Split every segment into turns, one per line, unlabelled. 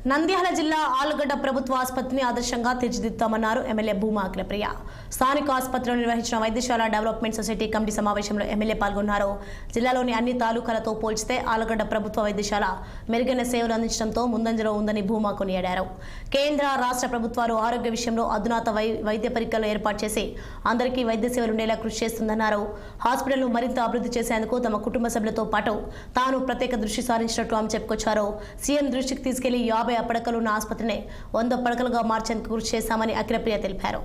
నంద్యాల జిల్లా ఆలుగడ్డ ప్రభుత్వ ఆసుపత్రిని ఆదర్శంగా తీర్చిదిద్దామన్నారు ఎమ్మెల్యే భూమా అఖిలప్రియ. స్థానిక ఆసుపత్రిలో నిర్వహించిన వైద్యశాల డెవలప్మెంట్ సొసైటీ కమిటీ సమావేశంలో ఎమ్మెల్యే పాల్గొన్నారు. జిల్లాలోని అన్ని తాలూకాలతో పోల్చితే ఆలుగడ్డ ప్రభుత్వ వైద్యశాల మెరుగైన సేవలు అందించడంతో ముందంజలో ఉందని భూమా కొనియాడారు. కేంద్ర రాష్ట్ర ప్రభుత్వాలు ఆరోగ్య విషయంలో అధునాత వైద్య పరికరాలు ఏర్పాటు చేసి అందరికీ వైద్య సేవలు ఉండేలా కృషి చేస్తుందన్నారు. హాస్పిటల్ను మరింత అభివృద్ధి చేసేందుకు తమ కుటుంబ సభ్యులతో పాటు తాను ప్రత్యేక దృష్టి సారించినట్టు ఆమె చెప్పుకొచ్చారు. సీఎం దృష్టికి తీసుకెళ్లి 50 పడకలున్న ఆసుపత్రిని 100 పడకలుగా మార్చేందుకు కృషి చేశామని అఖిలప్రియ తెలిపారు.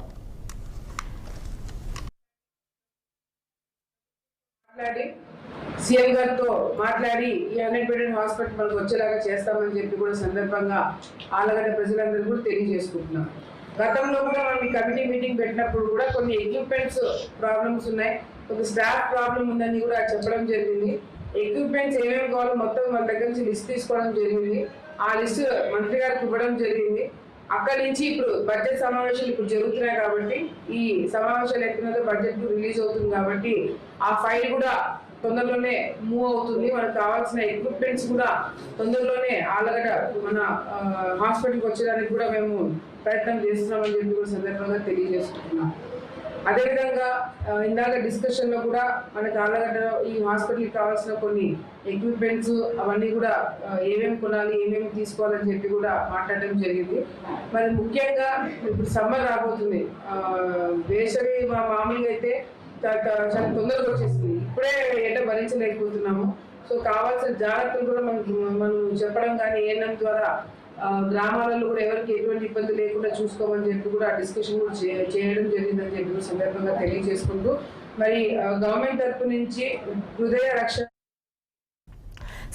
సీఎం గారితో మాట్లాడి ఈ 100 బెడెడ్ హాస్పిటల్ మనకు వచ్చేలాగా చేస్తామని చెప్పి కూడా సందర్భంగా ఆలగడ్డ ప్రజలందరూ కూడా తెలియజేసుకుంటున్నాం. గతంలో కూడా మనం ఈ కమిటీ మీటింగ్ పెట్టినప్పుడు కూడా కొన్ని ఎక్విప్మెంట్స్ ప్రాబ్లమ్స్ ఉన్నాయి, కొంత స్టాఫ్ ప్రాబ్లం ఉందని కూడా చెప్పడం జరిగింది. ఎక్విప్మెంట్స్ ఏమేమి కావాలో మొత్తం మన దగ్గర నుంచి లిస్ట్ తీసుకోవడం జరిగింది. ఆ లిస్ట్ మంత్రి గారికి ఇవ్వడం జరిగింది. అక్కడి నుంచి ఇప్పుడు బడ్జెట్ సమావేశాలు ఇప్పుడు జరుగుతున్నాయి కాబట్టి ఈ సమావేశాలు ఎక్కిన బడ్జెట్ రిలీజ్ అవుతుంది కాబట్టి ఆ ఫైల్ కూడా తొందరలోనే మూవ్ అవుతుంది. మనకు కావాల్సిన ఎక్విప్మెంట్స్ కూడా తొందరలోనే ఆలగడ్డ మన హాస్పిటల్కి వచ్చేదానికి కూడా మేము ప్రయత్నం చేస్తున్నామని చెప్పి కూడా సందర్భంగా తెలియజేసుకుంటున్నాం. అదేవిధంగా ఇందాక డిస్కషన్లో కూడా మనకు ఆలగడ్డలో ఈ హాస్పిటల్కి కావాల్సిన కొన్ని ఎక్విప్మెంట్స్ అవన్నీ కూడా ఏమేమి కొనాలి, ఏమేమి తీసుకోవాలని చెప్పి కూడా మాట్లాడడం జరిగింది. మరి ముఖ్యంగా ఇప్పుడు సమ్మర్ రాబోతుంది. వేసవి మామూలుగా అయితే చాలా తొందరగా వచ్చేస్తుంది. ఇప్పుడే ఎండ భరించలేకపోతున్నాము. సో కావాల్సిన జాగ్రత్తలు కూడా మనం చెప్పడం కానీ ఏఎన్ఎం ద్వారా గ్రామాలలో కూడా ఎవరికి ఎటువంటి ఇబ్బంది లేకుండా చూసుకోమని చెప్పి కూడా డిస్కషన్ కూడా చేయడం జరిగిందని చెప్పి సందర్భంగా తెలియజేసుకుంటూ మరి గవర్నమెంట్ తరఫు నుంచి హృదయ రక్షణ